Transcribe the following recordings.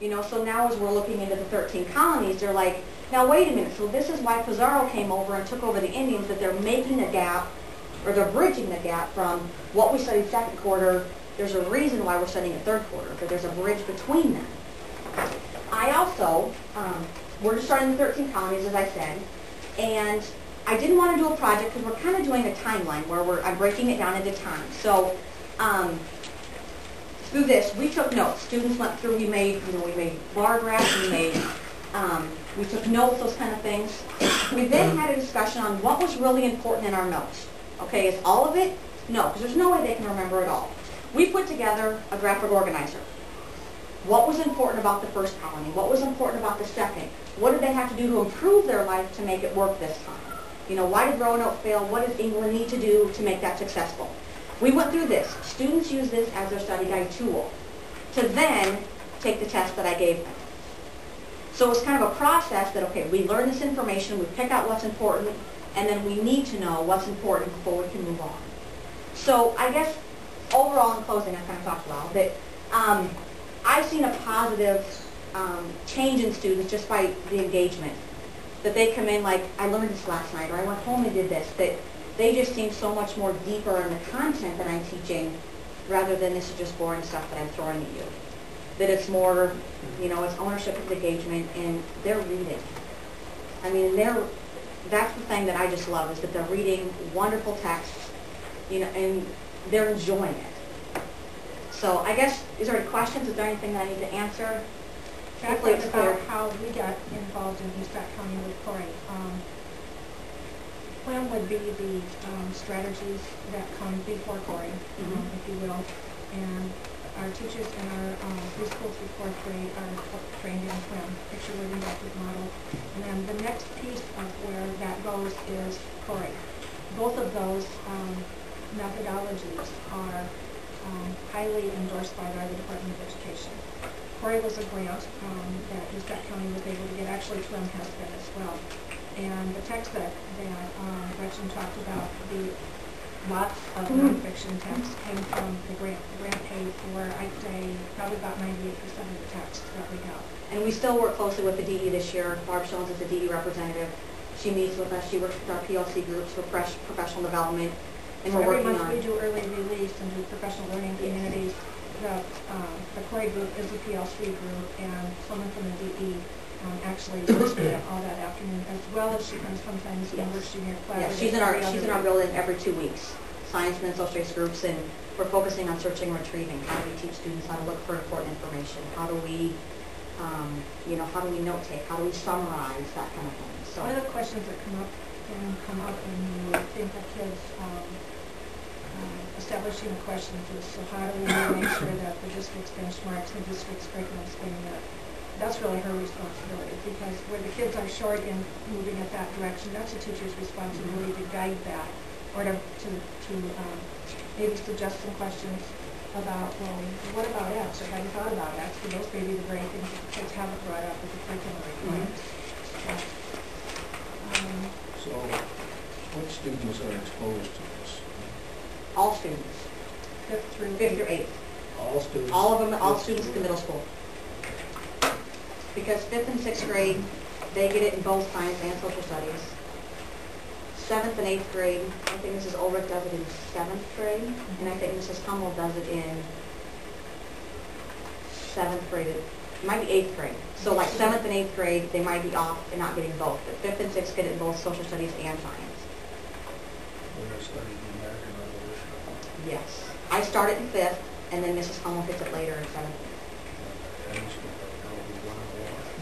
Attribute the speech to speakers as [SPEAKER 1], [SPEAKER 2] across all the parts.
[SPEAKER 1] You know, so now as we're looking into the 13 colonies, they're like, now wait a minute, so this is why Pizarro came over and took over the Indians, that they're making a gap, or they're bridging the gap from what we studied second quarter. There's a reason why we're studying it third quarter, because there's a bridge between them. I also, we're just starting the 13 colonies, as I said, and I didn't want to do a project because we're kind of doing a timeline where I'm breaking it down into time. So through this, we took notes. Students went through. We made bar graphs. We took notes, those kind of things. We then had a discussion on what was really important in our notes. Okay, is all of it? No, because there's no way they can remember it all. We put together a graphic organizer. What was important about the first colony? What was important about the second? What did they have to do to improve their life to make it work this time? You know, why did Roanoke fail? What does England need to do to make that successful? We went through this. Students use this as their study guide tool to then take the test that I gave them. So it's kind of a process that, okay, we learn this information, we pick out what's important, and then we need to know what's important before we can move on. So I guess overall, in closing, I kind of talked about that I've seen a positive change in students just by the engagement. That they come in like, I learned this last night, or I went home and did this, that they just seem so much more deeper in the content that I'm teaching rather than this is just boring stuff that I'm throwing at you. That it's more, you know, it's ownership of engagement, and they're reading. I mean, that's the thing that I just love, is that they're reading wonderful texts, you know, and they're enjoying it. So I guess, is there any questions? Is there anything that I need to answer?
[SPEAKER 2] Hopefully it's clear. How we got involved in East Pratt County with Corey. When would be the strategies that come before Corey, if you will, and our teachers in our preschool through fourth grade are trained in PLM, picture living adaptive model, and then the next piece of where that goes is Corey. Both of those methodologies are highly endorsed by the Department of Education. Corey was a grant that East Pratt County was able to get. Actually, PLM has been as well. And the text that Gretchen talked about, the lots of nonfiction text came from the grant. The grant paid for, I'd say, probably about 98% of the text that we got.
[SPEAKER 1] And we still work closely with the DE this year. Barb Jones is the DE representative. She meets with us. She works with our PLC groups for professional development. And
[SPEAKER 2] so
[SPEAKER 1] we're working on.
[SPEAKER 2] Every month we do early release and do professional learning communities. The Corey group is a PLC group, and someone from the DE actually works with them all that afternoon, as well as she comes sometimes and works junior class.
[SPEAKER 1] Yeah, she's in our building every 2 weeks, science and social studies groups, and we're focusing on searching and retrieving. How do we teach students how to look for important information? How do we, how do we note take? How do we summarize that kind of thing? So
[SPEAKER 2] one of the questions that come up when you think of kids establishing the questions is, so how do we make sure that the district's benchmarks and the district's curriculum is being met? That's really her responsibility, because where the kids are short in moving at that direction, that's a teacher's responsibility to guide that, or to maybe suggest some questions about, well, what about X, or have you thought about X? And those may be the very things that the kids haven't brought up with the curriculum requirements.
[SPEAKER 3] So, what students are exposed to this?
[SPEAKER 1] all students,
[SPEAKER 2] 5th through
[SPEAKER 1] 8th.
[SPEAKER 3] All students?
[SPEAKER 1] All of them, all students in the middle school. Because 5th and 6th grade, they get it in both science and social studies. 7th and 8th grade, I think Mrs. Ulrich does it in 7th grade, and I think Mrs. Hummel does it in 7th grade. It might be 8th grade. So like 7th and 8th grade, they might be off and not getting both. But 5th and 6th get it in both social studies and science.
[SPEAKER 3] When they're studying the American Revolution?
[SPEAKER 1] Yes. I start it in 5th, and then Mrs. Hummel gets it later in 7th.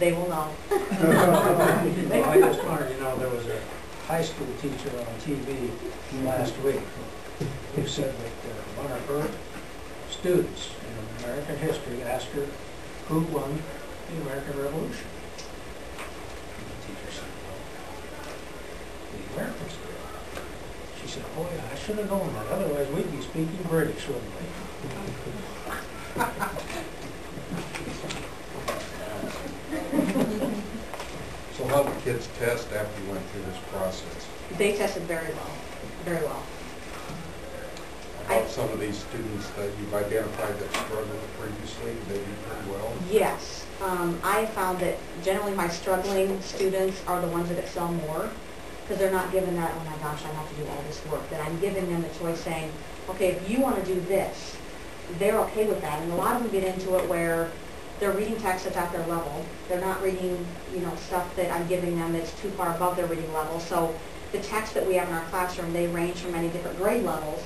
[SPEAKER 1] They will know.
[SPEAKER 4] Well, I just wanted to know, there was a high school teacher on TV last week who said that one of her students in American history asked her who won the American Revolution. And the teacher said, well, the Americans did. She said, oh yeah, I should have known that, otherwise we'd be speaking British, wouldn't we?
[SPEAKER 3] So how do kids test after you went through this process?
[SPEAKER 1] They tested very well, very well.
[SPEAKER 3] About some of these students that you've identified that struggled previously, they do pretty well?
[SPEAKER 1] Yes. I have found that generally my struggling students are the ones that excel more, because they're not given that, oh my gosh, I have to do all this work, that I'm giving them the choice saying, okay, if you want to do this, they're okay with that. And a lot of them get into it where they're reading text that's at their level. They're not reading, stuff that I'm giving them that's too far above their reading level. So the text that we have in our classroom, they range from many different grade levels.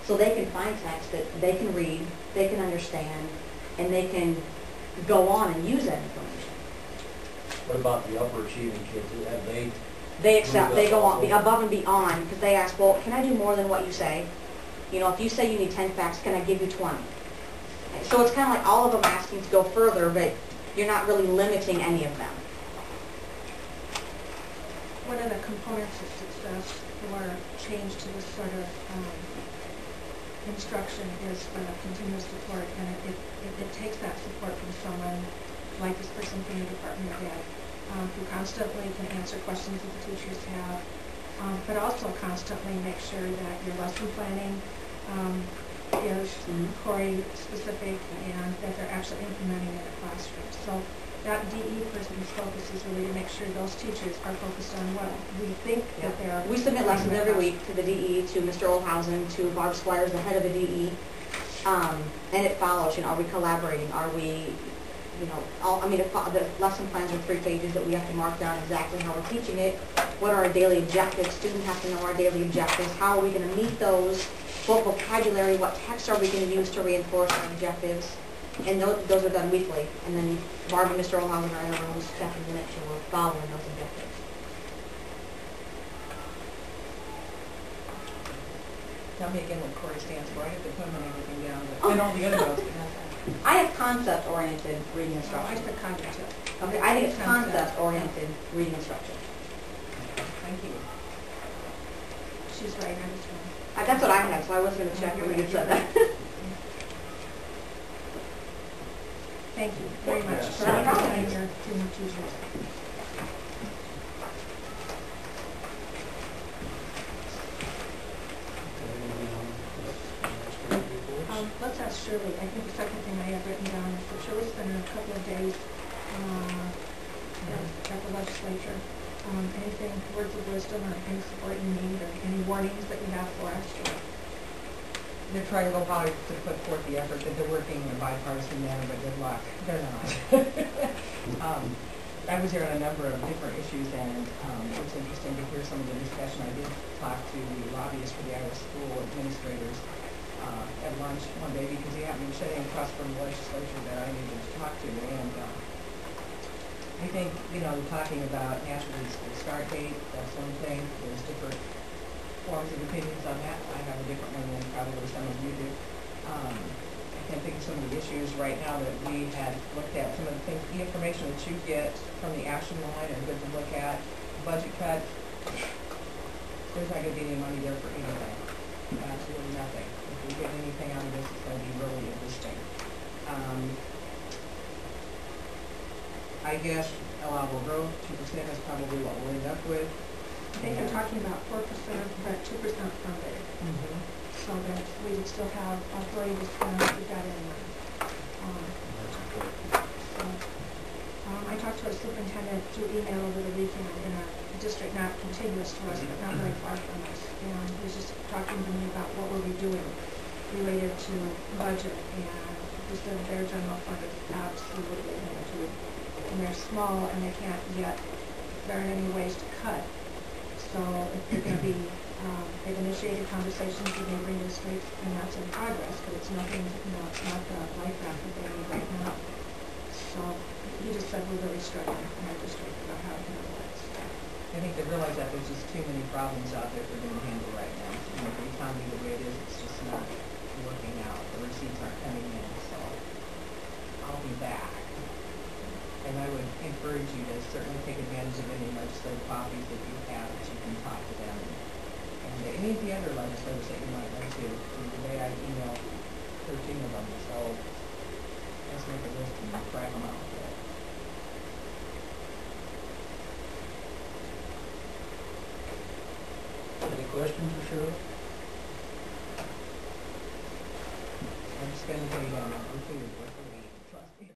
[SPEAKER 1] So they can find text that they can read, they can understand, and they can go on and use that information.
[SPEAKER 5] What about the upper achieving kids? Have they?
[SPEAKER 1] They accept, they go on, above and beyond, because they ask, well, can I do more than what you say? If you say you need 10 facts, can I give you 20? So it's kind of like all of them asking to go further, but you're not really limiting any of them.
[SPEAKER 2] One of the components of success or change to this sort of instruction is continuous support, and it takes that support from someone like this person from the Department of Ed, who constantly can answer questions that the teachers have, but also constantly make sure that your lesson planning is Corey specific and that they're actually implementing in the classroom. So that DE person's focus is really to make sure those teachers are focused on what we think that they're...
[SPEAKER 1] We submit lessons every week to the DE, to Mr. Olhausen, to Barb Squires, the head of the DE, and it follows, are we collaborating? Are we, the lesson plans are 3 pages that we have to mark down exactly how we're teaching it. What are our daily objectives? Students have to know our daily objectives. How are we going to meet those? What vocabulary, what text are we going to use to reinforce our objectives? And those are done weekly. And then Barb and Mr. Olhausen are in the rooms checking to make sure we're following those objectives.
[SPEAKER 6] Tell me again what Corey stands for. I have to put them on everything down, but and all the other ones.
[SPEAKER 1] I have concept-oriented reading
[SPEAKER 2] I
[SPEAKER 1] instruction.
[SPEAKER 2] said cognitive.
[SPEAKER 1] Okay, I think it's concept-oriented reading instruction.
[SPEAKER 6] Thank you.
[SPEAKER 2] She's right, I was wrong.
[SPEAKER 1] That's what I had, so I was going to check when you said that.
[SPEAKER 2] Thank you very much for
[SPEAKER 1] No problem.
[SPEAKER 2] representing your junior teachers. Let's ask Shirley. I think the second thing I have written down is that Shirley's spending a couple of days at the legislature. Anything, words of wisdom, or any support you need, or any warnings that you have for us?
[SPEAKER 6] They're trying real hard to put forth the effort that they're working in a bipartisan manner, but good luck. They're not. I was here on a number of different issues, and it was interesting to hear some of the discussion. I did talk to the lobbyists for the Iowa school administrators at lunch one day because he happened to be sitting across from the legislature that I needed to talk to, and I think, talking about national school start date, that's one thing. There's different forms of opinions on that. I have a different one than probably some of you do. I can't think of some of the issues right now that we had looked at. Some of the things, the information that you get from the action line are good to look at. Budget cut, there's not going to be any money there for anything. Absolutely nothing. If we get anything out of this, it's going to be really interesting. I guess allowable growth, 2% is probably what we'll end up with.
[SPEAKER 2] I think I'm talking about 4%, but 2% funded. So that we would still have authority to spend if we got any money. I talked to our superintendent through email over the weekend in a district not contiguous to us, but not very far from us. And he was just talking to me about what were we doing related to budget, and just said their general fund is absolutely limited. And they're small, and they can't yet, there aren't any ways to cut. So if they're going to be, they've initiated conversations with neighboring districts, and that's in progress, but it's nothing, it's not the life raft that they need right now. So he just said we're really struggling in our district about how to handle it. So
[SPEAKER 6] I think they realize that there's just too many problems out there for them to handle right now. The economy the way it is, it's just not working out. The receipts aren't coming in, so I'll be back. And I would encourage you to certainly take advantage of any legislative copies that you have, that you can talk to them. And any of the other legislators that you might know to. Today I emailed 13 of them, so let's make a list and crack them out.
[SPEAKER 4] Any questions for Shirley?
[SPEAKER 6] I'm just going to tell you, I'm